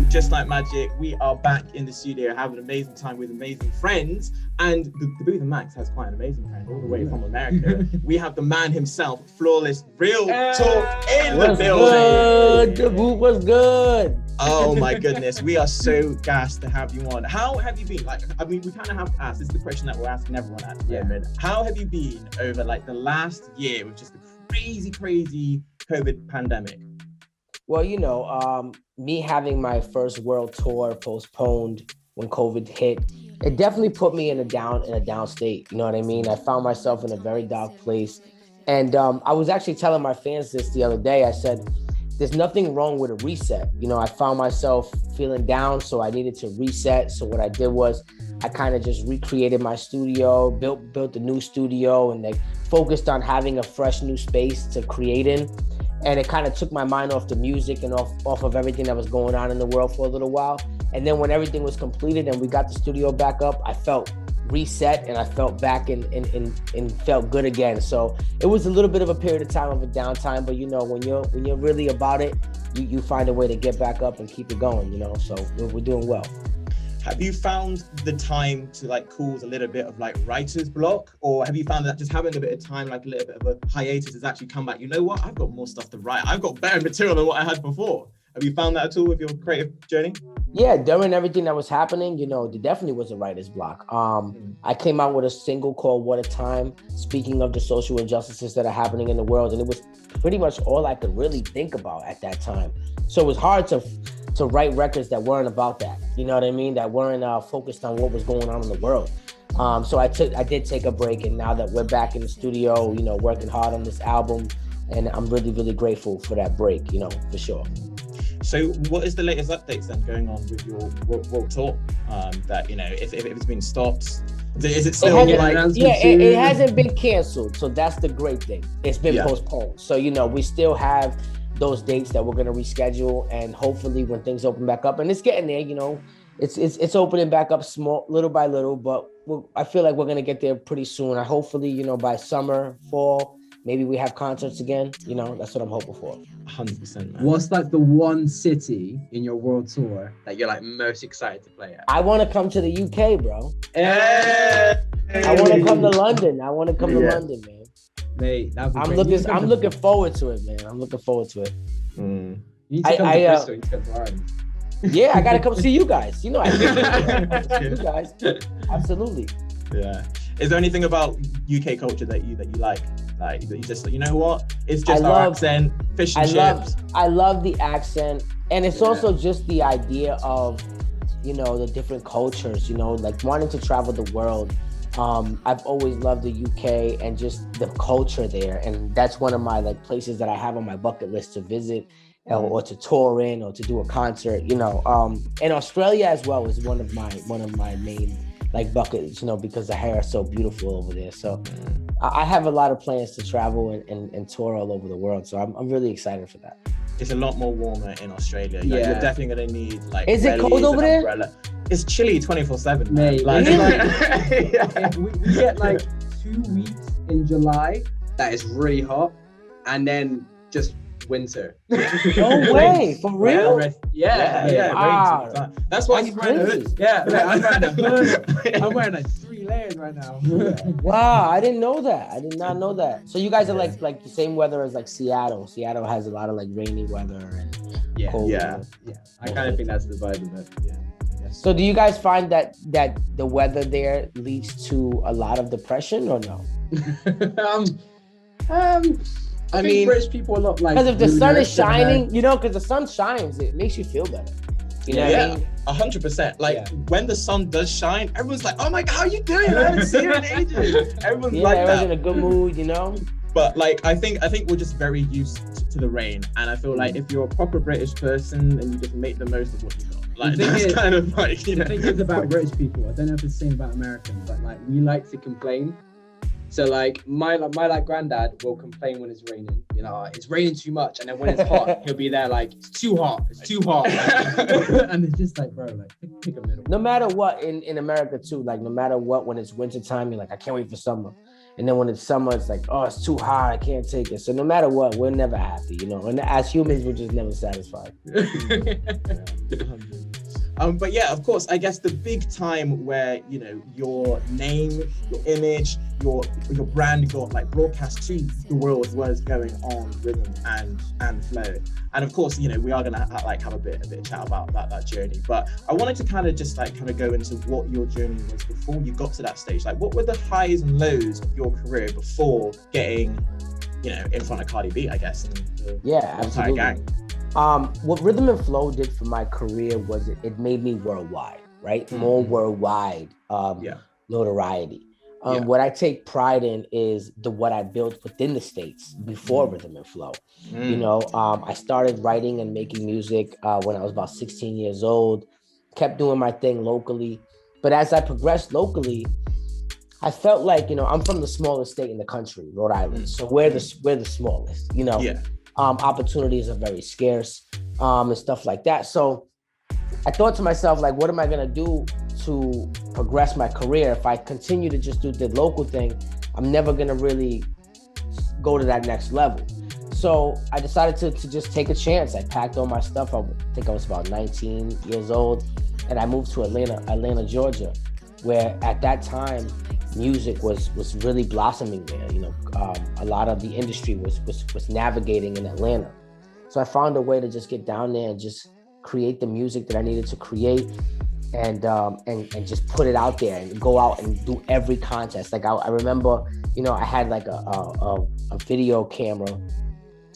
Just like magic, we are back in the studio having an amazing time with amazing friends. And the Daboothe Maxx has quite an amazing friend all the way from America. We have the man himself, Flawless Real Talk in the building. Daboothe was good. Oh my goodness, we are so gassed to have you on. How have you been? Like, I mean, we kind of have to ask. This is the question that we're asking everyone at the moment. How have you been over like the last year with just the crazy COVID pandemic? Well, you know, me having my first world tour postponed when COVID hit, it definitely put me in a down state. You know what I mean? I found myself in a very dark place. And I was actually telling my fans this the other day. I said, there's nothing wrong with a reset. You know, I found myself feeling down, so I needed to reset. So what I did was I kind of just recreated my studio, built a new studio, and like focused on having a fresh new space to create in. And it kind of took my mind off the music and off of everything that was going on in the world for a little while. And then when everything was completed and we got the studio back up, I felt reset and I felt back and felt good again. So it was a little bit of a period of time of a downtime, but you know, when you're really about it, you find a way to get back up and keep it going, you know, so we're doing well. Have you found the time to like cause a little bit of like writer's block, or have you found that just having a bit of time, like a little bit of a hiatus, has actually come back? You know what? I've got more stuff to write. I've got better material than what I had before. Have you found that at all with your creative journey? Yeah, during everything that was happening, you know, there definitely was a writer's block. I came out with a single called What a Time, speaking of the social injustices that are happening in the world. And it was pretty much all I could really think about at that time. So it was hard to write records that weren't about that. You know what I mean? That weren't focused on what was going on in the world. So I did take a break, and now that we're back in the studio, you know, working hard on this album, and I'm really, really grateful for that break, you know, for sure. So what is the latest updates then going on with your world tour? That, you know, if it's been stopped, is it still it hasn't been canceled. So that's the great thing. It's been postponed. So, you know, we still have those dates that we're going to reschedule, and hopefully when things open back up, and it's getting there, you know, it's opening back up small, little by little, but I feel like we're going to get there pretty soon. Hopefully, you know, by summer, fall, maybe we have concerts again. You know, that's what I'm hoping for. 100%, man. What's like the one city in your world tour that you're like most excited to play at? I want to come to the UK, bro. Hey! I want to come to London. To London, man. Mate, I'm looking forward to it, man. I'm looking forward to it. You need to come to Bristol. You need to come to Ireland. Yeah, I gotta come see you guys. You know, I see you guys. Absolutely. Yeah. Is there anything about UK culture that you like? Like that you just, you know what? It's just our accent, fish and chips. I love the accent, and it's also just the idea of, you know, the different cultures. You know, like wanting to travel the world. I've always loved the UK and just the culture there, and that's one of my like places that I have on my bucket list to visit, or to tour in, or to do a concert. You know, and Australia as well is one of my main like buckets. You know, because the hair is so beautiful over there. So I have a lot of plans to travel and tour all over the world. So I'm really excited for that. It's a lot more warmer in Like, you're definitely gonna need like. Is it cold over there? It's chilly 24/7, mate. Like, we get like 2 weeks in July that is really hot, and then just winter. No way, for real? Yeah. That's why he's wearing a hood. Yeah, I'm wearing a hood. I'm wearing like 3 layers right now. Wow, I didn't know that. I did not know that. So you guys are like the same weather as like Seattle. Seattle has a lot of like rainy weather and cold weather. Yeah. I kind of think that's the vibe of it. Yeah. So do you guys find that the weather there leads to a lot of depression or no? I mean, British people are a lot like, because if the sun is shining, you know, because the sun shines, it makes you feel better. You know what I mean? 100%. Like when the sun does shine, everyone's like, "Oh my God, how you doing? I haven't seen you in ages." Everyone's like everyone's that. in a good mood, you know. But like, I think we're just very used to the rain, and I feel like if you're a proper British person, then you just make the most of what you got. Like that's kind of like, you know. The thing is about British people, I don't know if it's the same about Americans, but like we like to complain. So like my granddad will complain when it's raining. You know, it's raining too much, and then when it's hot, he'll be there like, it's too hot. And it's just like, bro, like pick a middle. No matter what in America too, like no matter what, when it's winter time, you're like, I can't wait for summer. And then when it's summer, it's like, oh, it's too hot, I can't take it. So no matter what, we're never happy, you know. And as humans, we're just never satisfied. But yeah, of course, I guess the big time where, you know, your name, your image, your brand got like broadcast to the world was going on Rhythm and Flow. And of course, you know, we are gonna have a bit of chat about that journey. But I wanted to kind of go into what your journey was before you got to that stage. Like, what were the highs and lows of your career before getting, you know, in front of Cardi B, I guess, and the entire gang? What Rhythm and Flow did for my career was it made me worldwide, right? More worldwide notoriety. What I take pride in is what I built within the States before Rhythm and Flow. You know, I started writing and making music when I was about 16 years old, kept doing my thing locally. But as I progressed locally, I felt like, you know, I'm from the smallest state in the country, Rhode Island. So we're the smallest, you know. Yeah. Opportunities are very scarce and stuff like that. So I thought to myself, like, what am I going to do to progress my career? If I continue to just do the local thing, I'm never going to really go to that next level. So I decided to just take a chance. I packed all my stuff. I think I was about 19 years old. And I moved to Atlanta, Georgia, where at that time, music was really blossoming there. You know, a lot of the industry was navigating in Atlanta. So I found a way to just get down there and just create the music that I needed to create, and just put it out there and go out and do every contest. Like I remember, you know, I had like a video camera.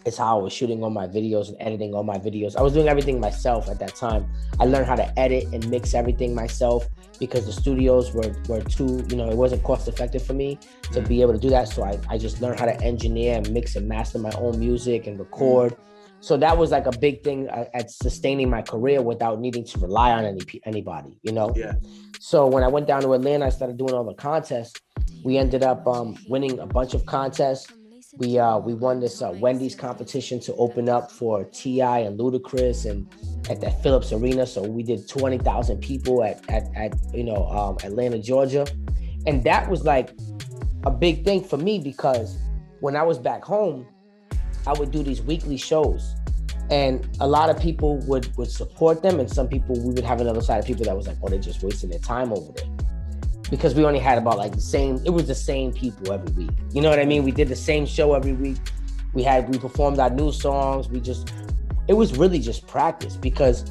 It's how I was shooting all my videos and editing all my videos. I was doing everything myself at that time. I learned how to edit and mix everything myself because the studios were too, you know, it wasn't cost effective for me to be able to do that. So I just learned how to engineer and mix and master my own music and record. So that was like a big thing at sustaining my career without needing to rely on anybody, you know? Yeah. So when I went down to Atlanta, I started doing all the contests. We ended up winning a bunch of contests. We won this Wendy's competition to open up for T.I. and Ludacris and at that Phillips Arena. So we did 20,000 people at Atlanta, Georgia. And that was like a big thing for me because when I was back home, I would do these weekly shows and a lot of people would support them. And some people, we would have another side of people that was like, oh, they're just wasting their time over there. Because we only had about like the same people every week. You know what I mean? We did the same show every week. We performed our new songs. It was really just practice because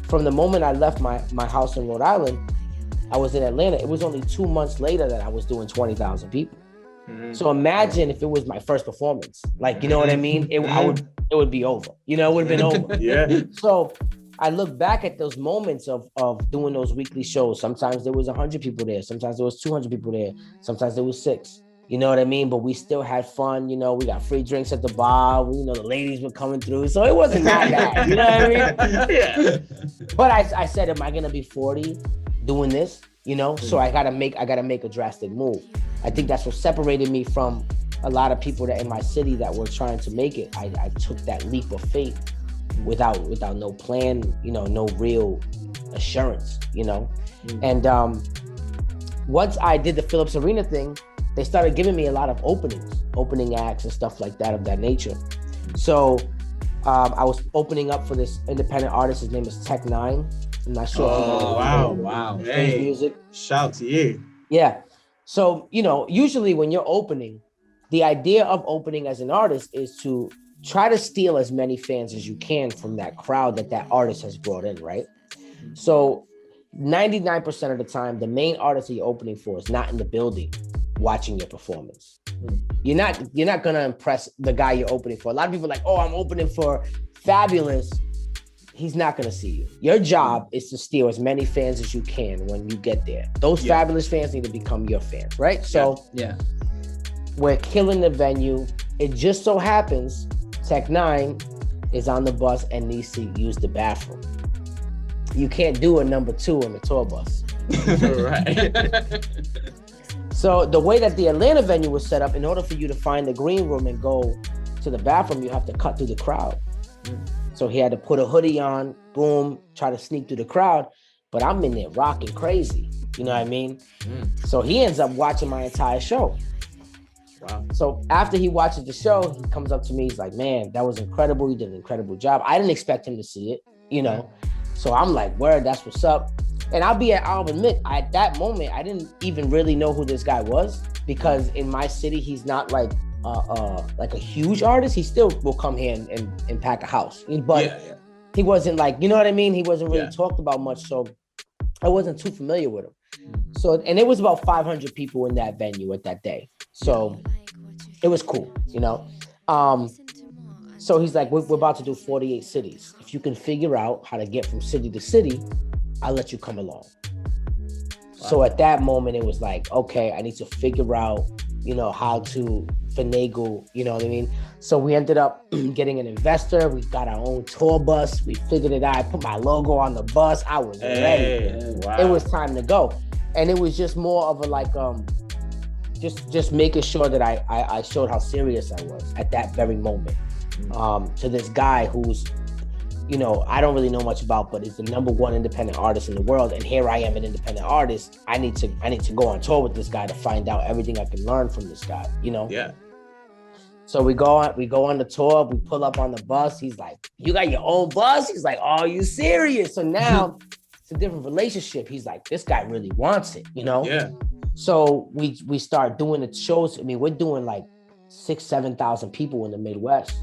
from the moment I left my house in Rhode Island, I was in Atlanta. It was only 2 months later that I was doing 20,000 people. So imagine if it was my first performance, like, you know what I mean? It would be over, you know, it would have been over. Yeah. So I look back at those moments of doing those weekly shows. Sometimes there was 100 people there. Sometimes there was 200 people there. Sometimes there was 6. You know what I mean? But we still had fun. You know, we got free drinks at the bar. You know, the ladies were coming through. So it wasn't that bad. You know what I mean? Yeah. But I said, am I going to be 40 doing this? You know, so I got to make a drastic move. I think that's what separated me from a lot of people that in my city that were trying to make it. I took that leap of faith without no plan, you know, no real assurance, you know. And once I did the Phillips Arena thing, they started giving me a lot of opening acts and stuff like that of that nature. So I was opening up for this independent artist. His name is Tech Nine. I'm not sure. Oh, wow. Hey, music. Shout to you. Yeah. So, you know, usually when you're opening, the idea of opening as an artist is to try to steal as many fans as you can from that crowd that artist has brought in, right? So 99% of the time, the main artist that you're opening for is not in the building watching your performance. You're not gonna impress the guy you're opening for. A lot of people are like, oh, I'm opening for Fabulous. He's not gonna see you. Your job is to steal as many fans as you can when you get there. Those Fabulous fans need to become your fans, right? So we're killing the venue. It just so happens Tech Nine is on the bus and needs to use the bathroom. You can't do a number 2 on the tour bus. Right. So the way that the Atlanta venue was set up, in order for you to find the green room and go to the bathroom, you have to cut through the crowd. So he had to put a hoodie on, boom, try to sneak through the crowd. But I'm in there rocking crazy. You know what I mean? So he ends up watching my entire show. Wow. So after he watches the show, he comes up to me. He's like, man, that was incredible. You did an incredible job. I didn't expect him to see it, you know? So I'm like, word, that's what's up. And I'll admit, at that moment, I didn't even really know who this guy was, because in my city, he's not like a huge artist. He still will come here and pack a house. But he wasn't like, you know what I mean? He wasn't really talked about much. So I wasn't too familiar with him. So, and it was about 500 people in that venue at that day. So it was cool, you know? So he's like, we're about to do 48 cities. If you can figure out how to get from city to city, I'll let you come along. Wow. So at that moment, it was like, okay, I need to figure out, you know, how to finagle, you know what I mean? So we ended up getting an investor. We got our own tour bus. We figured it out. I put my logo on the bus. I was ready. Wow. It was time to go. And it was just more of a like, just making sure that I showed how serious I was at that very moment. To this guy who's, you know, I don't really know much about, but is the #1 independent artist in the world. And here I am, an independent artist. I need to go on tour with this guy to find out everything I can learn from this guy, you know? Yeah. So we go on the tour, we pull up on the bus. He's like, you got your own bus? He's like, oh, you serious? So now it's a different relationship. He's like, this guy really wants it, you know? Yeah. So we start doing the shows. I mean, we're doing like 6,000-7,000 people in the Midwest,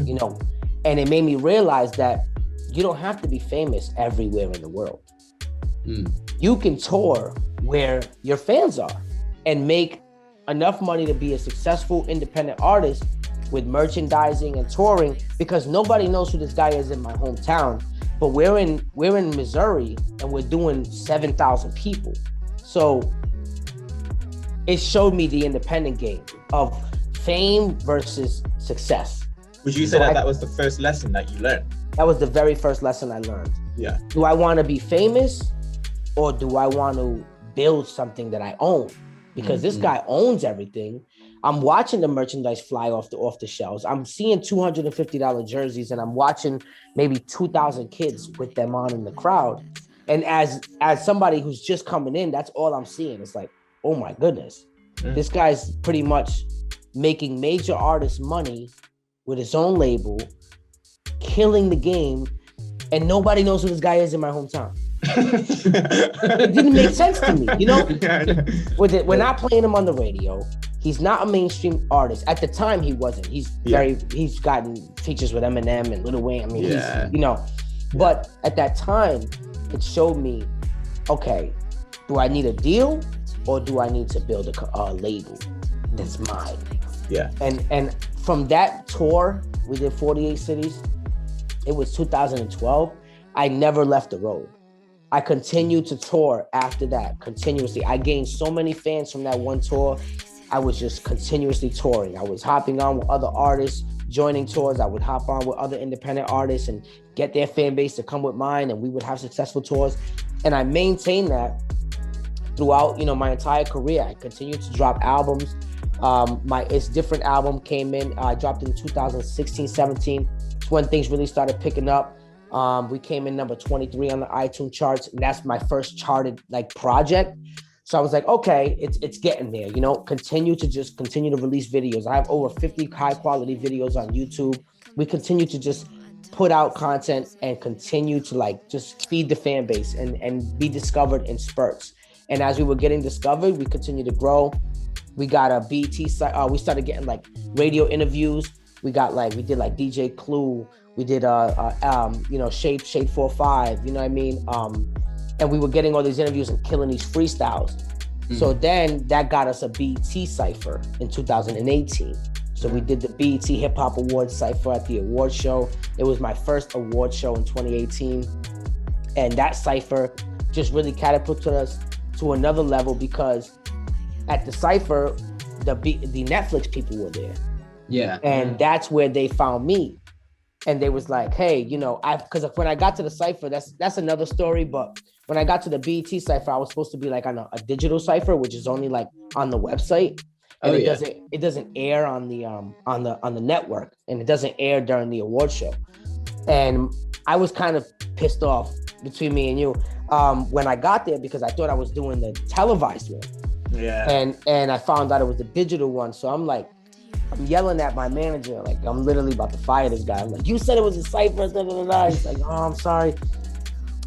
you know? And it made me realize that you don't have to be famous everywhere in the world. You can tour where your fans are and make enough money to be a successful independent artist with merchandising and touring, because nobody knows who this guy is in my hometown. But we're in Missouri and we're doing 7,000 people. So it showed me the independent game of fame versus success. Would you say that was the first lesson that you learned? That was the very first lesson I learned. Yeah. Do I want to be famous, or do I want to build something that I own? Because this guy owns everything. I'm watching the merchandise fly off the shelves. I'm seeing $250 jerseys, and I'm watching maybe 2,000 kids with them on in the crowd. And as somebody who's just coming in, that's all I'm seeing. It's like, oh my goodness, this guy's pretty much making major artists money with his own label, killing the game, and nobody knows who this guy is in my hometown. It didn't make sense to me, you know? We're not playing him on the radio. He's not a mainstream artist. At the time, he wasn't. He's gotten features with Eminem and Lil Wayne. I mean, he's, you know. But at that time, it showed me, okay, do I need a deal, or do I need to build a label that's mine? Yeah. And from that tour, we did 48 cities. It was 2012. I never left the road. I continued to tour after that continuously. I gained so many fans from that one tour. I was just continuously touring. I was hopping on with other artists, joining tours. I would hop on with other independent artists and get their fan base to come with mine, and we would have successful tours. And I maintained that throughout, you know, my entire career. I continued to drop albums. My It's Different album came in. I dropped it in 2016, 17. It's when things really started picking up. We came in number 23 on the iTunes charts, and that's my first charted like project. So I was like, okay, it's getting there, you know, continue to release videos. I have over 50 high quality videos on YouTube. We continue to just put out content and continue to like just feed the fan base and be discovered in spurts. And as we were getting discovered, we continued to grow. We got a BT site. We started getting like radio interviews. We did like DJ Clue. We did you know, Shade 45, you know what I mean? And we were getting all these interviews and killing these freestyles. So then that got us a BET Cypher in 2018. So we did the BET Hip Hop Awards Cypher at the award show. It was my first award show in 2018. And that Cypher just really catapulted us to another level, because at the Cypher, the Netflix people were there. Yeah. And that's where they found me. And they was like, hey, you know, because when I got to the Cypher, that's another story. But when I got to the BET Cypher, I was supposed to be like on a digital Cypher, which is only like on the website. And it doesn't air on the network, and it doesn't air during the award show. And I was kind of pissed off, between me and you, when I got there, because I thought I was doing the televised one. Yeah. And I found out it was the digital one. So I'm yelling at my manager, like I'm literally about to fire this guy. I'm like, you said it was a cipher, da, da, da, da. He's like, oh, I'm sorry.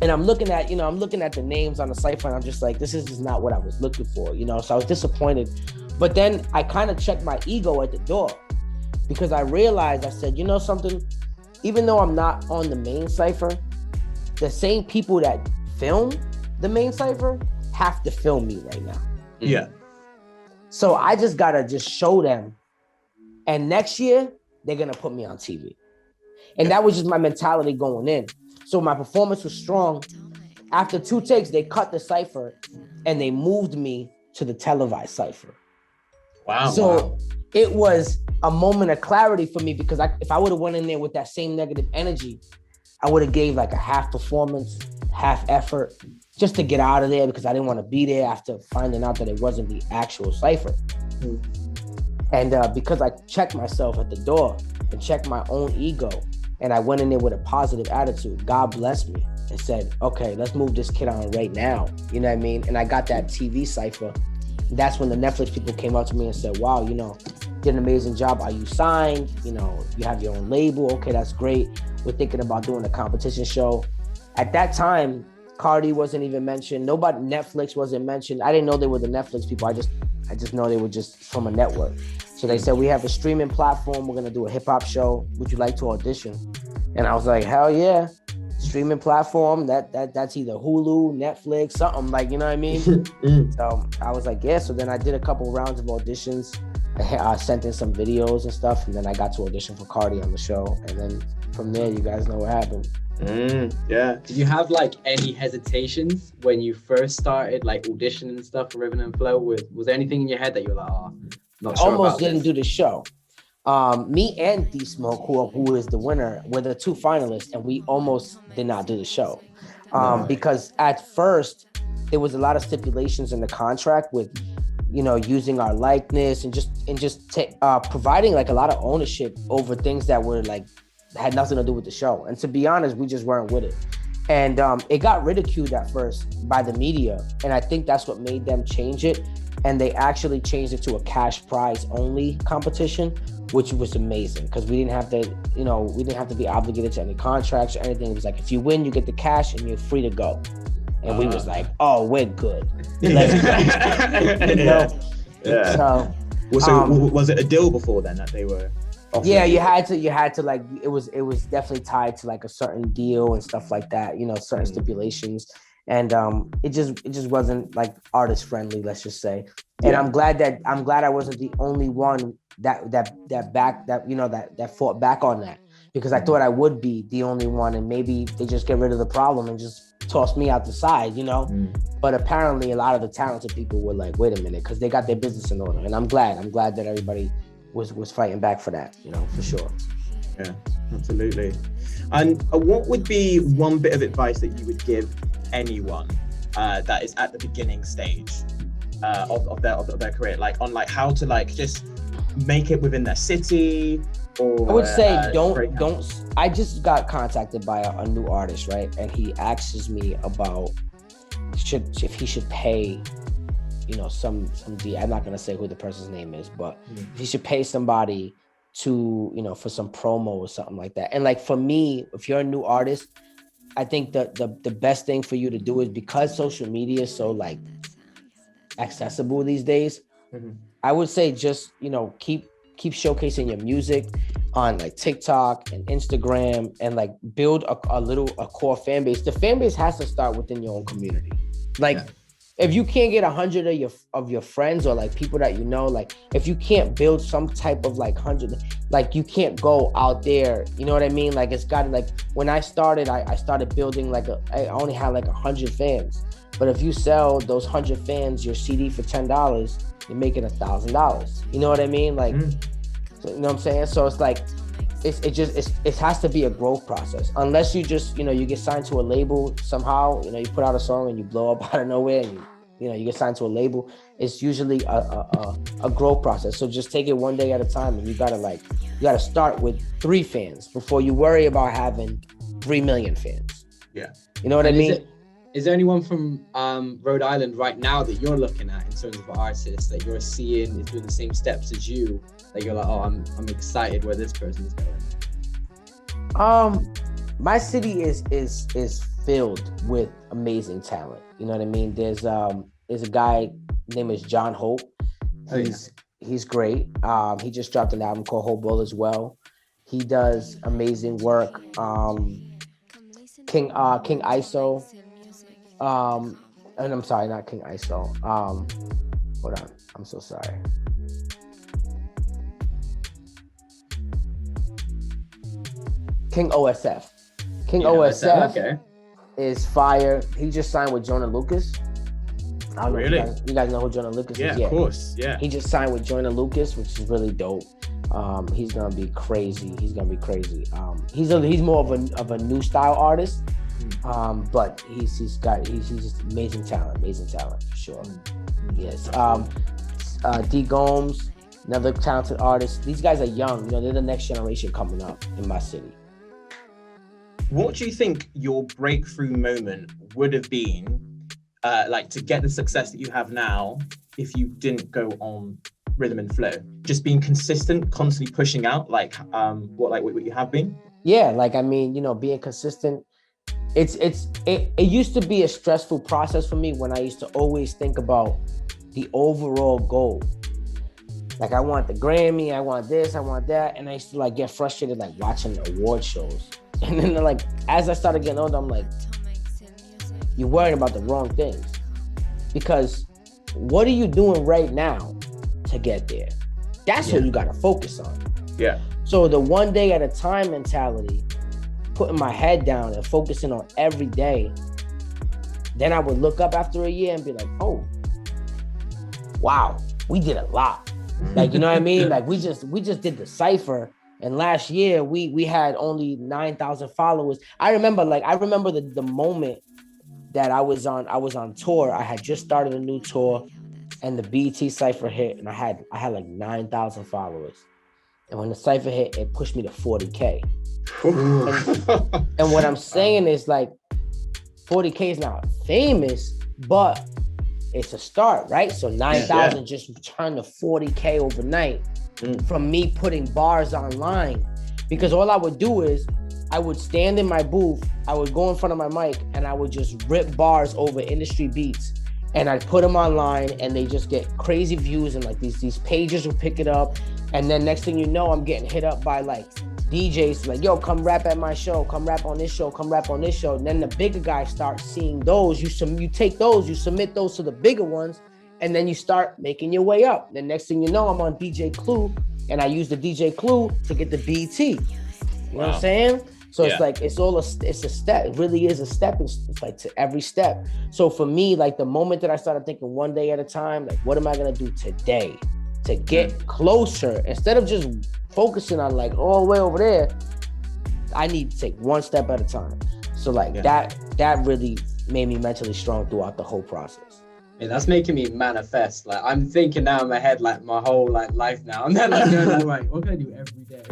And I'm looking at the names on the cipher, and I'm just like, this is just not what I was looking for, So I was disappointed. But then I kind of checked my ego at the door, because I realized, I said, something, even though I'm not on the main cipher, the same people that film the main cipher have to film me right now. Yeah. So I just gotta just show them, and next year they're gonna put me on TV. And that was just my mentality going in. So my performance was strong. After 2 takes, they cut the cipher and they moved me to the televised cipher. Wow. So it was a moment of clarity for me, because if I would have went in there with that same negative energy, I would have gave like a half performance, half effort, just to get out of there, because I didn't want to be there after finding out that it wasn't the actual cipher. And because I checked myself at the door and checked my own ego, and I went in there with a positive attitude, God blessed me and said, okay, let's move this kid on right now. You know what I mean? And I got that TV cipher. That's when the Netflix people came up to me and said, wow, did an amazing job. Are you signed? You have your own label. Okay, that's great. We're thinking about doing a competition show. At that time, Cardi wasn't even mentioned. Nobody, Netflix wasn't mentioned. I didn't know they were the Netflix people. I just know they were just from a network. So they said, we have a streaming platform. We're gonna do a hip hop show. Would you like to audition? And I was like, hell yeah. Streaming platform, that's either Hulu, Netflix, something, like, you know what I mean? So I was like, yeah. So then I did a couple rounds of auditions. I sent in some videos and stuff, and then I got to audition for Cardi on the show. And then from there, you guys know what happened. Yeah. Did you have like any hesitations when you first started like auditioning and stuff for Ribbon and Flow? Was there anything in your head that you were like, oh, not sure almost about didn't this? do the show. Me and D-Smoke, who is the winner, were the 2 finalists, and we almost did not do the show. Because at first there was a lot of stipulations in the contract with, using our likeness and just providing like a lot of ownership over things that were like, had nothing to do with the show. And to be honest, we just weren't with it. And it got ridiculed at first by the media. And I think that's what made them change it. And they actually changed it to a cash prize only competition, which was amazing, because we didn't have to be obligated to any contracts or anything. It was like, if you win, you get the cash and you're free to go. And we was like, oh, we're good. Let's go. Yeah. So was it a deal before then that they were offering? Yeah, you had to like, it was definitely tied to like a certain deal and stuff like that, certain stipulations. And it just wasn't like artist friendly, let's just say. And I'm glad I wasn't the only one that fought back on that, because I thought I would be the only one, and maybe they just get rid of the problem and just toss me out the side, But apparently a lot of the talented people were like, wait a minute, because they got their business in order. And I'm glad that everybody was fighting back for that, for sure. Yeah, absolutely. And what would be one bit of advice that you would give anyone that is at the beginning stage of their career, like on like how to like just make it within their city? Or I would say don't. I just got contacted by a new artist, right? And he asks me about if he should pay, some I'm not gonna say who the person's name is, but if he should pay somebody to, for some promo or something like that. And like for me, if you're a new artist, I think the best thing for you to do is, because social media is so like accessible these days, I would say just, keep showcasing your music on like TikTok and Instagram, and like build a core fan base. The fan base has to start within your own community. Like if you can't get 100 of your friends or like people that like if you can't build some type of like 100, like you can't go out there, you know what I mean? Like it's got to, like when I started, I started building like I only had like 100 fans. But if you sell those 100 fans your CD for $10, you're making $1,000. You know what I mean? Like, so, you know what I'm saying? So it's like, it has to be a growth process. Unless you just, you get signed to a label somehow, you put out a song and you blow up out of nowhere and you get signed to a label. It's usually a growth process. So just take it one day at a time, and you gotta start with 3 fans before you worry about having 3 million fans. Yeah. You know what I mean? Is there anyone from Rhode Island right now that you're looking at in terms of artists that you're seeing is doing the same steps as you, that you're like, oh, I'm excited where this person is going? My city is filled with amazing talent. You know what I mean? There's a guy, his name is John Hope. He's great. He just dropped an album called Hopewell as well. He does amazing work. King ISO. And I'm sorry, not King ISO. Hold on, I'm so sorry. King OSF. King OSF okay. Is fire. He just signed with Jonah Lucas. I don't know if you guys know who Jonah Lucas is? Yeah, of course. Yeah. He just signed with Jonah Lucas, which is really dope. He's gonna be crazy. He's He's more of a new style artist. But he's just amazing talent for sure. Yes. D Gomes, another talented artist. These guys are young, you know, they're the next generation coming up in my city. What do you think your breakthrough moment would have been, like to get the success that you have now if you didn't go on Rhythm and Flow? Just being consistent, constantly pushing out, like what you have been? Yeah, like I mean, you know, being consistent. It used to be a stressful process for me when I used to always think about the overall goal. Like I want the Grammy, I want this, I want that. And I used to like get frustrated like watching award shows. And then like, as I started getting older, I'm like, you're worrying about the wrong things. Because what are you doing right now to get there? That's what you gotta focus on. Yeah. So the one day at a time mentality, putting my head down and focusing on every day, then I would look up after a year and be like, oh, wow, we did a lot. Like, you know what I mean? Like we just did the cypher, and last year we had only 9,000 followers. I remember the moment that I was on tour. I had just started a new tour, and the BET cypher hit, and I had like 9,000 followers. And when the cypher hit, it pushed me to 40K. And what I'm saying is like 40K is not famous, but it's a start, right? So 9,000 just turned to 40K overnight from me putting bars online. Because all I would do is I would stand in my booth, I would go in front of my mic, and I would just rip bars over industry beats. And I'd put them online, and they just get crazy views, and like these pages will pick it up. And then next thing you know, I'm getting hit up by like DJs like, yo, come rap at my show, come rap on this show, come rap on this show. And then the bigger guys start seeing those. You take those, you submit those to the bigger ones, and then you start making your way up. The next thing you know, I'm on DJ Clue, and I use the DJ Clue to get the BET. You know what I'm saying? So it's like, it's a step. It really is a step. It's like to every step. So for me, like the moment that I started thinking one day at a time, like what am I gonna do today to get closer? Instead of just focusing on like all the way over there, I need to take one step at a time. So like that really made me mentally strong throughout the whole process. Yeah, that's making me manifest. Like I'm thinking now in my head, like my whole like life now. And then like going like, what can I do every day?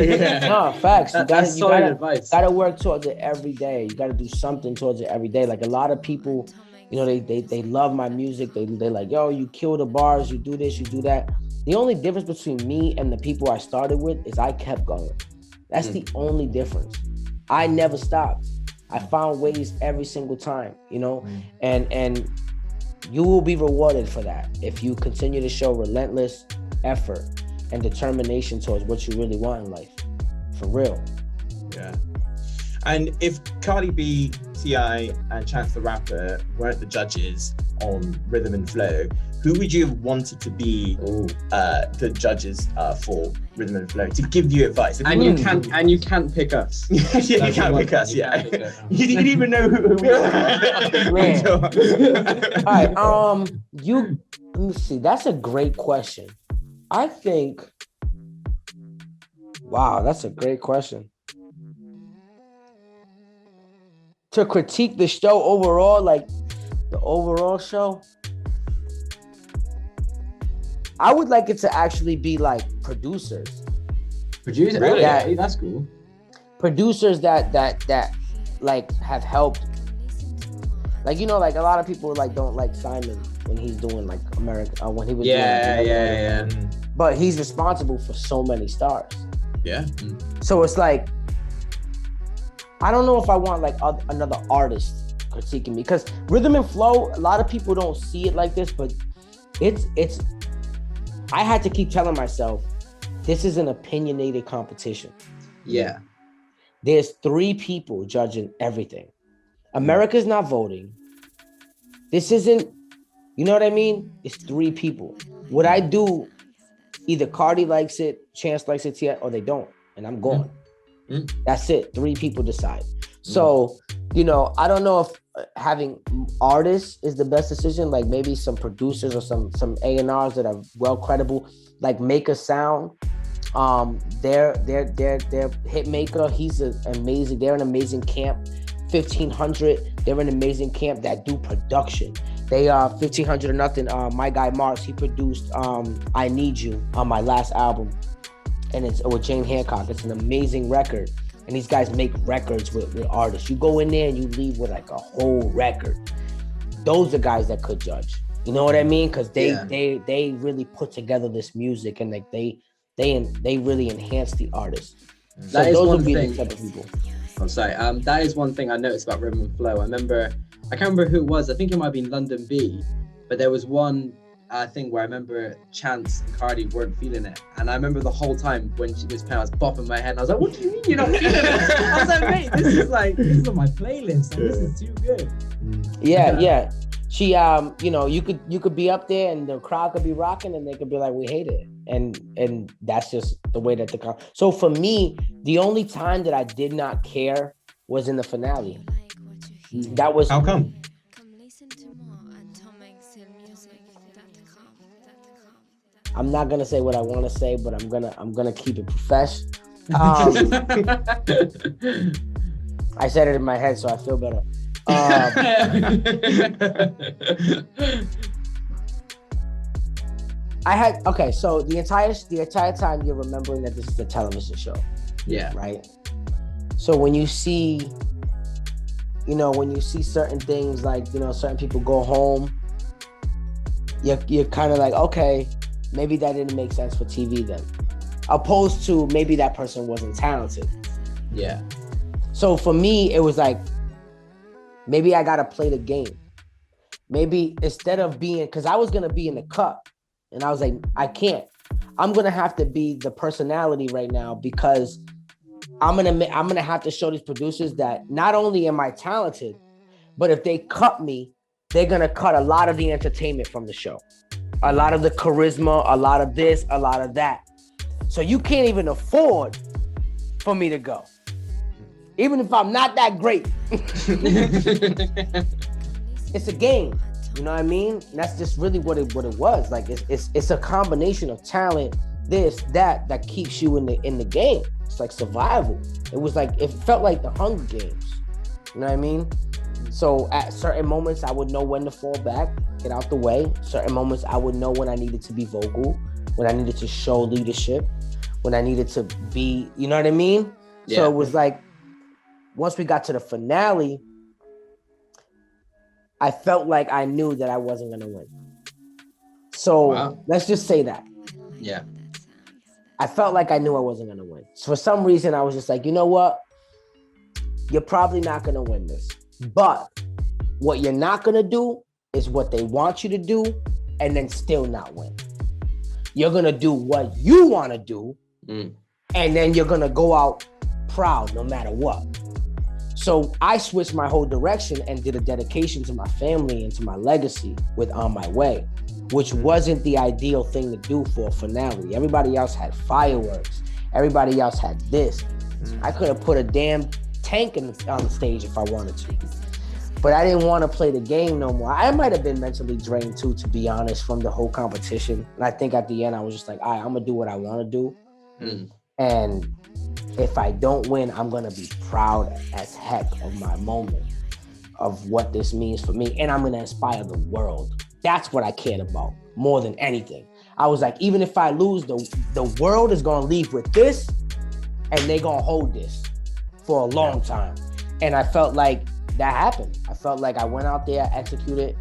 No, facts. That's solid advice. Gotta work towards it every day. You gotta do something towards it every day. Like a lot of people, you know, they love my music. They like, yo, you kill the bars, you do this, you do that. The only difference between me and the people I started with is I kept going. That's the only difference. I never stopped. I found ways every single time, you know, and you will be rewarded for that if you continue to show relentless effort and determination towards what you really want in life. For real. Yeah. And if Cardi B, T.I., and Chance the Rapper weren't the judges on Rhythm and Flow, who would you have wanted to be the judges for Rhythm and Flow to give you advice? And you can't pick us. You can't pick us. Yeah. You didn't even know who we were. All right. Let me see. That's a great question. I think. Wow, that's a great question. To critique the show overall, like the overall show, I would like it to actually be like producers. Producers? Really? Yeah, that's cool. Producers that like have helped. Like, you know, like a lot of people like don't like Simon when he's doing like America, when he was Yeah. But he's responsible for so many stars. Yeah. So it's like, I don't know if I want like another artist critiquing me, because rhythm and flow, a lot of people don't see it like this, but it's I had to keep telling myself, this is an opinionated competition. Yeah. There's 3 people judging everything. America's not voting. This isn't, you know what I mean? It's 3 people. What I do, either Cardi likes it, Chance likes it, or they don't, and I'm gone. That's it. 3 people decide. So, you know, I don't know if having artists is the best decision. Like maybe some producers or some A&Rs that are well credible, like Make a Sound. Their hit maker, he's amazing. They're an amazing camp. 1500, they're an amazing camp that do production. They are 1500 or nothing. My guy Mars, he produced I Need You on my last album, and it's with Jane Hancock. It's an amazing record, and these guys make records with artists. You go in there and you leave with like a whole record. Those are guys that could judge. You know what I mean? Because they really put together this music, and like they really enhance the artist. So That is those one would be thing. the type of people. I'm sorry. That is one thing I noticed about Rhythm and Flow. I can't remember who it was. I think it might have been London B, but there was one thing where I remember Chance and Cardi weren't feeling it, and I remember the whole time when she was playing, I was bopping my head, and I was like, "What do you mean you're not feeling it?" I was like, "Mate, this is on my playlist, and this is too good." Yeah. She, you know, you could be up there and the crowd could be rocking, and they could be like, "We hate it," and that's just the way that the crowd. So for me, the only time that I did not care was in the finale. That was How come? I'm not gonna say what I want to say, but I'm gonna keep it profesh. I said it in my head, so I feel better. So the entire time you're remembering that this is a television show. Yeah. Right. So when you see certain things, like, you know, certain people go home, you're kind of like, okay, maybe that didn't make sense for TV then, opposed to maybe that person wasn't talented. Yeah. So for me, it was like, maybe I gotta play the game. Maybe instead of because I was gonna be in the cup, and I was like, I can't. I'm gonna have to be the personality right now, because I'm gonna have to show these producers that not only am I talented, but if they cut me, they're gonna cut a lot of the entertainment from the show, a lot of the charisma, a lot of this, a lot of that. So you can't even afford for me to go, even if I'm not that great. It's a game, you know what I mean? And that's just really what it was. Like it's a combination of talent, this, that keeps you in the game. It's like survival. It felt like the Hunger Games. You know what I mean? So at certain moments, I would know when to fall back, get out the way. Certain moments, I would know when I needed to be vocal, when I needed to show leadership, when I needed to be, you know what I mean? Yeah. So it was like, once we got to the finale, I felt like I knew that I wasn't going to win. So Let's just say that. Yeah. I felt like I knew I wasn't going to win. So for some reason, I was just like, you know what? You're probably not going to win this. But what you're not going to do is what they want you to do and then still not win. You're going to do what you want to do, and then you're going to go out proud no matter what. So I switched my whole direction and did a dedication to my family and to my legacy with On My Way, which wasn't the ideal thing to do for a finale. Everybody else had fireworks. Everybody else had this. I could have put a damn tank on the stage if I wanted to. But I didn't want to play the game no more. I might have been mentally drained too, to be honest, from the whole competition. And I think at the end, I was just like, all right, I'm going to do what I want to do. And if I don't win, I'm going to be proud as heck of my moment, of what this means for me. And I'm going to inspire the world. That's what I cared about more than anything. I was like, even if I lose, the world is going to leave with this, and they're going to hold this for a long time. And I felt like that happened. I felt like I went out there, executed.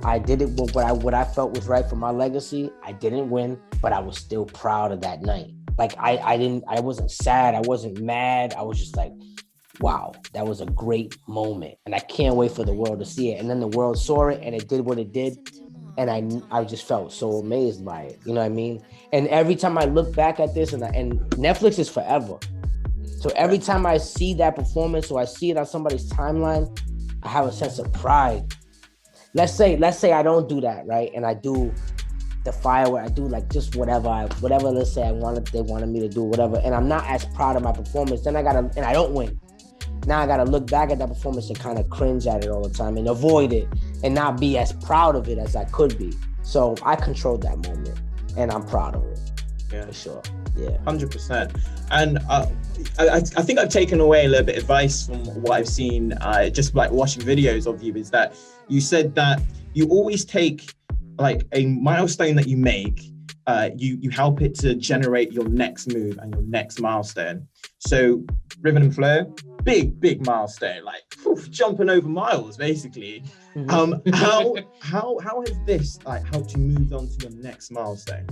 I did it with what I felt was right for my legacy. I didn't win, but I was still proud of that night. Like I wasn't sad. I wasn't mad. I was just like, wow, that was a great moment. And I can't wait for the world to see it. And then the world saw it and it did what it did. And I just felt so amazed by it. You know what I mean? And every time I look back at this, and Netflix is forever. So every time I see that performance or I see it on somebody's timeline, I have a sense of pride. Let's say I don't do that, right? And I do the firework, I do like just whatever, let's say they wanted me to do, whatever. And I'm not as proud of my performance. Then I don't win. Now I gotta look back at that performance and kind of cringe at it all the time and avoid it and not be as proud of it as I could be. So I controlled that moment and I'm proud of it. Yeah, for sure. Yeah, 100%. And I think I've taken away a little bit of advice from what I've seen, just like watching videos of you, is that you said that you always take like a milestone that you make, you help it to generate your next move and your next milestone. So Rhythm and Flow, big milestone, like jumping over miles, basically. Mm-hmm. How has this like helped you move on to your next milestone?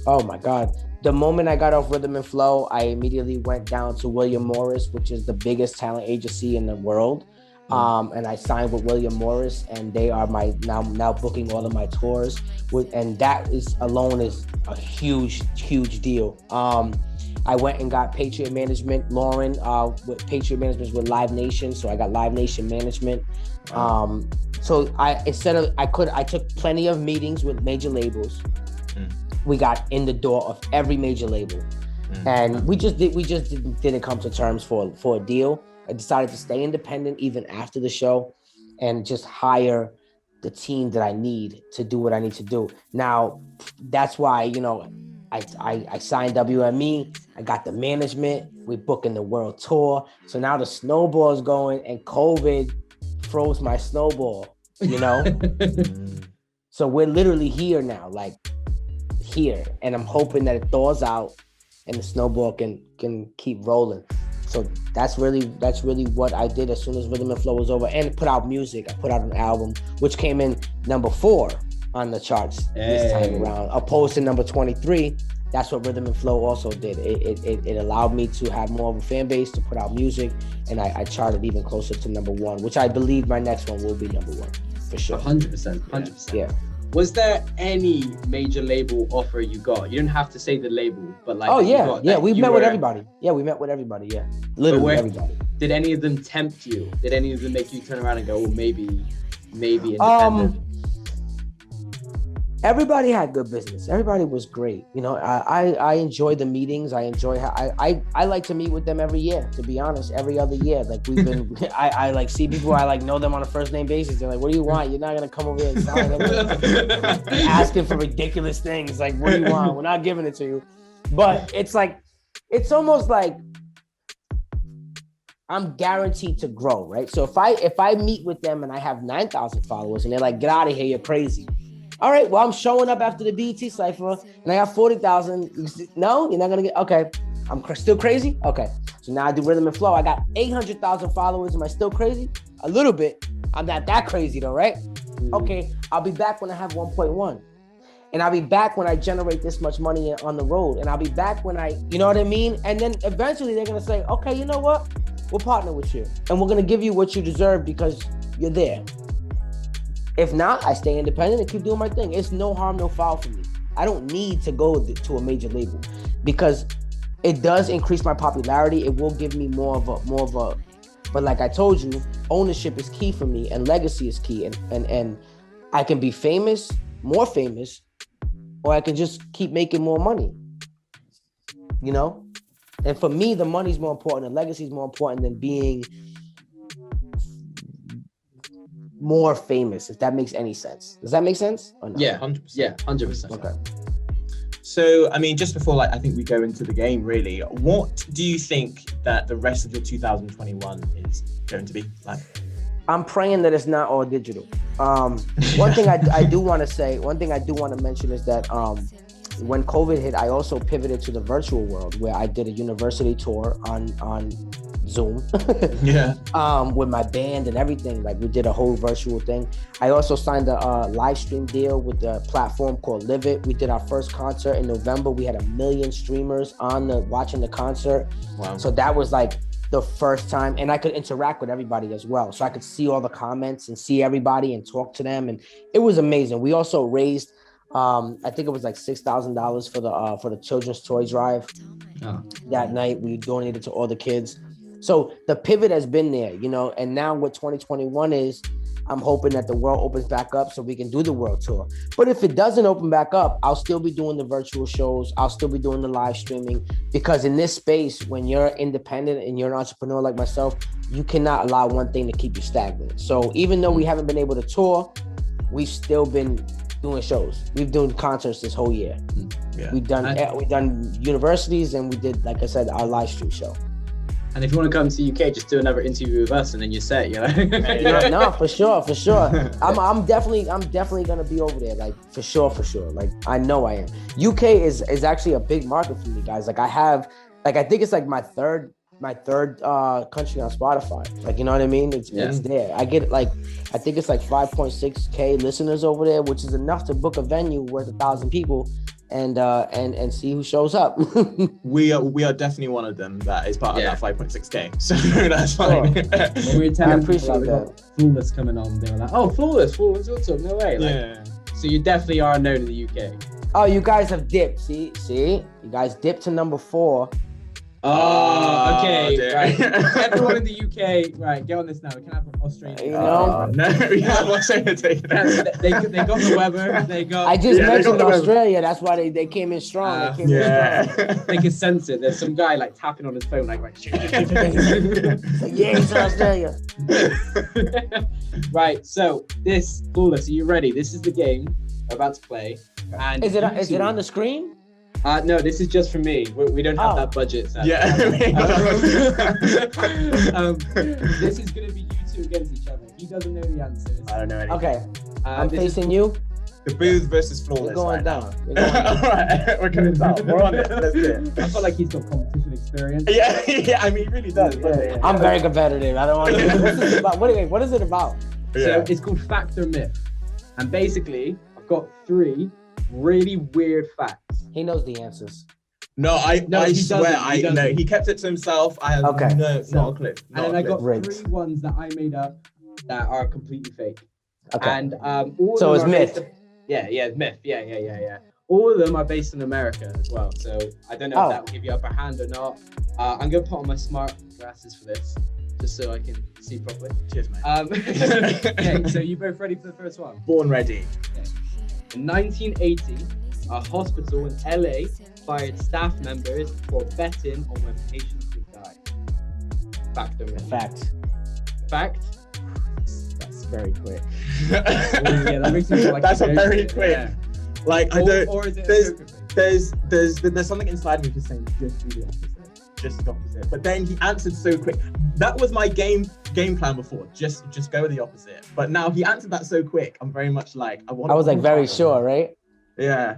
Oh my God. The moment I got off Rhythm and Flow, I immediately went down to William Morris, which is the biggest talent agency in the world. And I signed with William Morris, and they are my now booking all of my tours. And that is alone is a huge deal. I went and got Patriot Management, Lauren, with Patriot Management with Live Nation. So I got Live Nation Management. So I took plenty of meetings with major labels. We got in the door of every major label, and we just didn't come to terms for a deal. I decided to stay independent even after the show and just hire the team that I need to do what I need to do. Now, that's why, I signed WME. I got the management. We're booking the world tour. So now the snowball is going, and COVID froze my snowball, So we're literally here now, like here. And I'm hoping that it thaws out and the snowball can keep rolling. So that's really what I did as soon as Rhythm and Flow was over, and put out music. I put out an album, which came in number 4 on the charts this time around, opposed to number 23. That's what Rhythm and Flow also did. It allowed me to have more of a fan base, to put out music, and I charted even closer to number 1, which I believe my next one will be number 1 for sure. 100%. Yeah. Was there any major label offer you got? You didn't have to say the label, but like. Oh yeah, we met with everybody. Yeah, we met with everybody. Yeah, literally everybody. Did any of them tempt you? Did any of them make you turn around and go, "Oh, maybe independent"? Everybody had good business. Everybody was great. I enjoy the meetings. I enjoy how I like to meet with them every year, to be honest, every other year. Like we've been, I like see people, I like know them on a first name basis. They're like, what do you want? You're not going to come over here and sign them. Asking for ridiculous things. Like, what do you want? We're not giving it to you. But it's like, it's almost like I'm guaranteed to grow, right? So if I meet with them and I have 9,000 followers and they're like, get out of here, you're crazy. All right, well, I'm showing up after the BET Cypher and I got 40,000. No, you're not going to get, okay. I'm still crazy? Okay. So now I do Rhythm and Flow. I got 800,000 followers. Am I still crazy? A little bit. I'm not that crazy though, right? Okay, I'll be back when I have 1.1. And I'll be back when I generate this much money on the road. And I'll be back when you know what I mean? And then eventually they're going to say, okay, you know what? We'll partner with you. And we're going to give you what you deserve because you're there. If not, I stay independent and keep doing my thing. It's no harm, no foul for me. I don't need to go to a major label because it does increase my popularity. It will give me more of a, but like I told you, ownership is key for me and legacy is key. And I can be famous, more famous, or I can just keep making more money, And for me, the money's more important. The legacy is more important than being more famous, if that makes any sense. Does that make sense? Or no? Yeah, 100%. Yeah, 100%. Okay. So, I mean, just before I think we go into the game, really, what do you think that the rest of your 2021 is going to be like? I'm praying that it's not all digital. One thing I do want to mention is that when COVID hit, I also pivoted to the virtual world where I did a university tour on Zoom. Yeah. With my band and everything. Like we did a whole virtual thing. I also signed a live stream deal with the platform called Live It. We did our first concert in November. We had 1 million streamers watching the concert. Wow. So that was like the first time, and I could interact with everybody as well. So I could see all the comments and see everybody and talk to them, and it was amazing. We also raised, I think it was like $6,000 for the children's toy drive. That night. We donated to all the kids. So the pivot has been there, you know, and now what 2021 is, I'm hoping that the world opens back up so we can do the world tour. But if it doesn't open back up, I'll still be doing the virtual shows. I'll still be doing the live streaming, because in this space, when you're independent and you're an entrepreneur like myself, you cannot allow one thing to keep you stagnant. So even though we haven't been able to tour, we've still been doing shows. We've done concerts this whole year. Yeah. We've done universities, and we did, like I said, our live stream show. And if you want to come to UK, just do another interview with us, and then you're set. You know. No, for sure. I'm definitely gonna be over there. Like for sure. Like I know I am. UK is actually a big market for me, guys. Like I think it's like my third country on Spotify. Like, you know what I mean? It's there. I get like, I think it's like 5.6K listeners over there, which is enough to book a venue worth 1,000 people and see who shows up. We are definitely one of them that is part of that 5.6K. So that's fine. When we were telling people appreciate we got Flawless coming on, they were like, "Oh, Flawless, also no way." Like, so you definitely are known in the UK. Oh, you guys have dipped. See, you guys dipped to number 4. Oh, okay, dear. right. Everyone in the UK, right? Get on this now. We can have Australia. You know, no, we have Australia taken it. They got the weather. They got. I just mentioned the Australia. That's why they came in strong. They can sense it. There's some guy like tapping on his phone, like right. Yeah, it's Australia. Right. So this Flawless. Are you ready? This is the game we're about to play. And is it on the screen? No, this is just for me. We don't have that budget. Sadly. Yeah. This is gonna be you two against each other. He doesn't know the answers. I don't know anything. Okay. I'm facing you. Daboothe versus Flawless. We're going down. Alright, we're going down. We're on it. Let's do it. I feel like he's got competition experience. Yeah, I mean, he really does. I'm very competitive. I don't want to. What is it about? So it's called Fact or Myth, and basically I've got 3 really weird facts. He knows the answers. No, I swear, he he kept it to himself. I have not a clue. And then I got 3 ones that I made up that are completely fake. Okay. And all so of it's them myth. It's myth. Yeah. All of them are based in America as well. So I don't know if that will give you upper hand or not. I'm gonna put on my smart glasses for this, just so I can see properly. Cheers, mate. Okay, so you both ready for the first one? Born ready. Okay. In 1980, a hospital in LA fired staff members for betting on when patients would die. Fact or myth? Fact. Fact? That's very quick. Yeah, that makes me feel like that's a very quick. Yeah. Like I don't. Or is it There's something inside me just saying just do the opposite, just the opposite. But then he answered so quick. That was my game plan before. Just go with the opposite. But now he answered that so quick. I'm very much like I was like very sure, right? Yeah.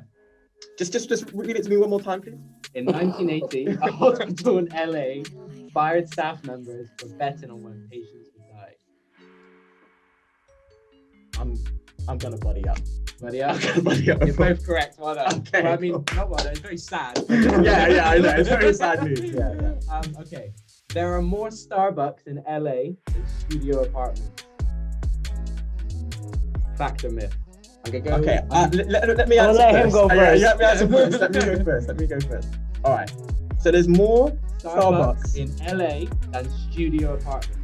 Just read it to me one more time, please. In 1980, a hospital in LA fired staff members for betting on when patients would die. I'm gonna buddy up. Buddy up? I'm gonna buddy up. You're both correct. Well done. Okay. Well, I mean, not well done. It's very sad. yeah, I know. It's very sad news. Yeah. Okay. There are more Starbucks in LA than studio apartments. Fact or myth? I'm gonna go. Okay. Let me answer. Let him go first. Let me answer first. Let me go first. All right. So there's more Starbucks in LA than studio apartments.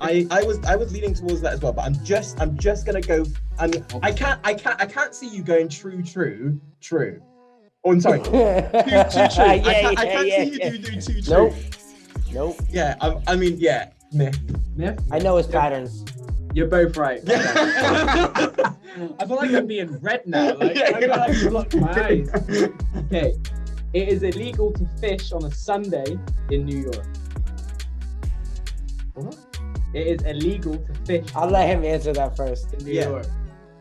I was leaning towards that as well, but I'm just gonna go. I can't see you going true. Oh, I'm sorry. Too true. I can't see you doing too true. Nope. Yeah. I mean, yeah. Myth. I know his patterns. You're both right. I feel like I'm being read now. Like I feel like you blocked my eyes. Okay. It is illegal to fish on a Sunday in New York. What? It is illegal to fish. I'll let him answer that first. In New York.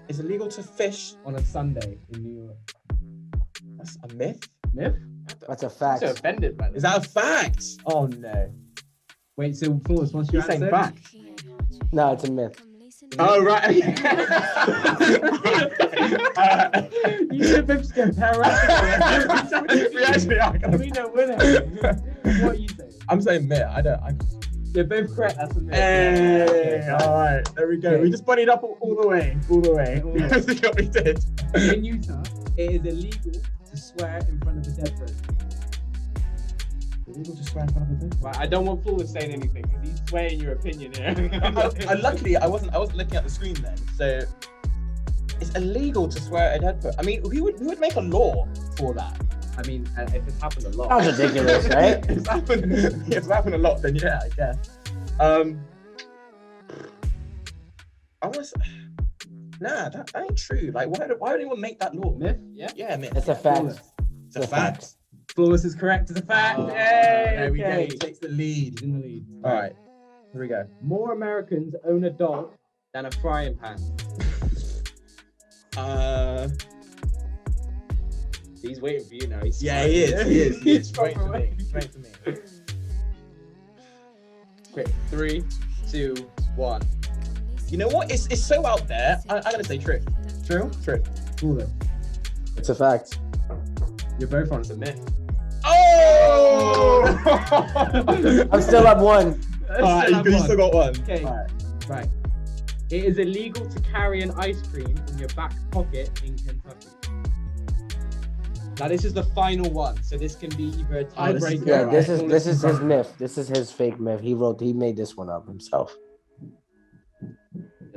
It's illegal to fish on a Sunday in New York. Myth? Myth? That's a I'm fact. so offended by this. Is that a fact? Oh no. Wait, so Flawless, what's your You're saying answer? fact? No, it's a myth. Oh right. You should have just get parallel. We actually are gonna. We don't win it. What are you saying? I'm saying myth. They're both correct. That's a myth. Hey, all right, there we go. Okay. We just bunnied up all the way. That's what we did. In Utah, it is illegal to swear in front of a dead person. Illegal to swear in front of a dead. Right, I don't want Flawless saying anything because he's swaying your opinion here. Luckily, I wasn't looking at the screen then, so it's illegal to swear at a dead person. I mean, who would make a law for that? I mean, if it's happened a lot. That was ridiculous, right? It's happened a lot, then yeah, I guess. I was. Nah, that ain't true. Like, why would anyone make that law? Myth? Yeah. Yeah, myth. It's a fact. It's a fact. Flawless is correct. It's a fact. Oh, Yay, there we go. okay. He takes the lead. He's in the lead. All right, here we go. More Americans own a dog than a frying pan. He's waiting for you now. He's Yeah, smart. he is. He's Wait for me. waiting. Wait for me. Quick, 3, 2, 1. You know what? It's so out there. I'm gonna say true. True. Flawless. It's a fact. You're both on. It's a myth. Oh! I'm still up one. Alright, you still got one. Okay. Alright. Right. It is illegal to carry an ice cream in your back pocket in Kentucky. Now this is the final one, so this can be either a Oh, this is tiebreaker. good. Yeah, this or is his myth. This is his fake myth. He made this one up himself.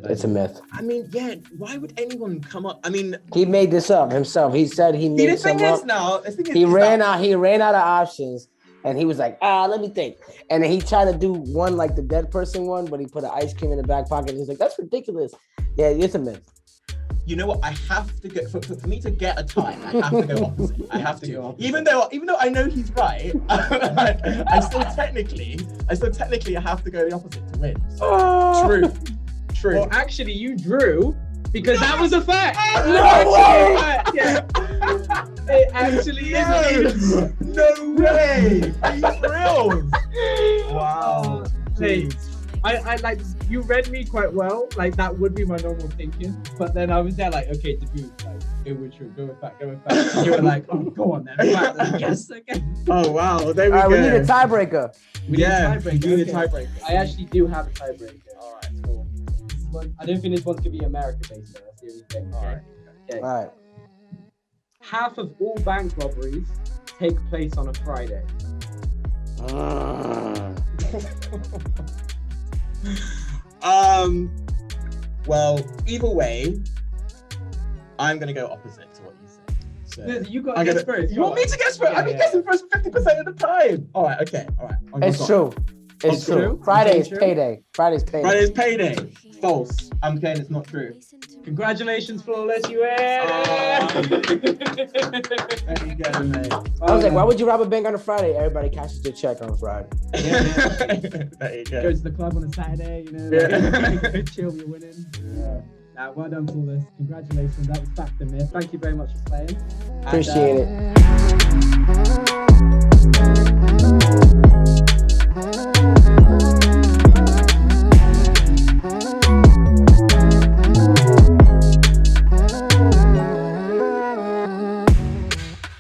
It's a myth. I mean, yeah. Why would anyone come up? I mean, He made this up himself. He said he the made thing some is up. now. The thing is, He is ran that- out. He ran out of options, and he was like, let me think. And then he tried to do one like the dead person one, but he put an ice cream in the back pocket. And he's like, that's ridiculous. Yeah, it's a myth. You know what? I have to go for me to get a tie. I have to go opposite. I have to go. Even though I know he's right, I still technically have to go the opposite to win. True. Well, actually, you drew because that was a fact. No way! Yeah. It actually is. No way! Are you thrilled? Wow. Hey, I like you read me quite well. Like that would be my normal thinking, but then I was there like, okay, Daboothe, like go with true, go with fact. And you were like, oh, go on then. Fact, like, yes, okay. Oh wow! There we All right, go. we need a tiebreaker. We need a tiebreaker, we need a okay. tiebreaker. I actually do have a tiebreaker. All right, cool. This one, I don't think this one's gonna be America based though. That's the only thing. All right. Okay. All right. Half of all bank robberies take place on a Friday. Well, either way, I'm gonna go opposite to what you said. So You got I'm to gonna, guess first. you want me to guess first? I've been guessing first 50% of the time. All right, okay, all right. It's true. It's Oh, true. true? Friday Is is it true? payday. Friday's payday. Friday's payday. False. I'm saying it's not true. Congratulations, Flawless, you win! There you go, mate. I was like, why would you rob a bank on a Friday? Everybody cashes their check on Friday. There you Go go. to the club on a Saturday, you know, Yeah. like, chill, you're winning. Yeah. Well done, Flawless. Congratulations, that was Fact and Myth. Thank you very much for playing. Appreciate And, it.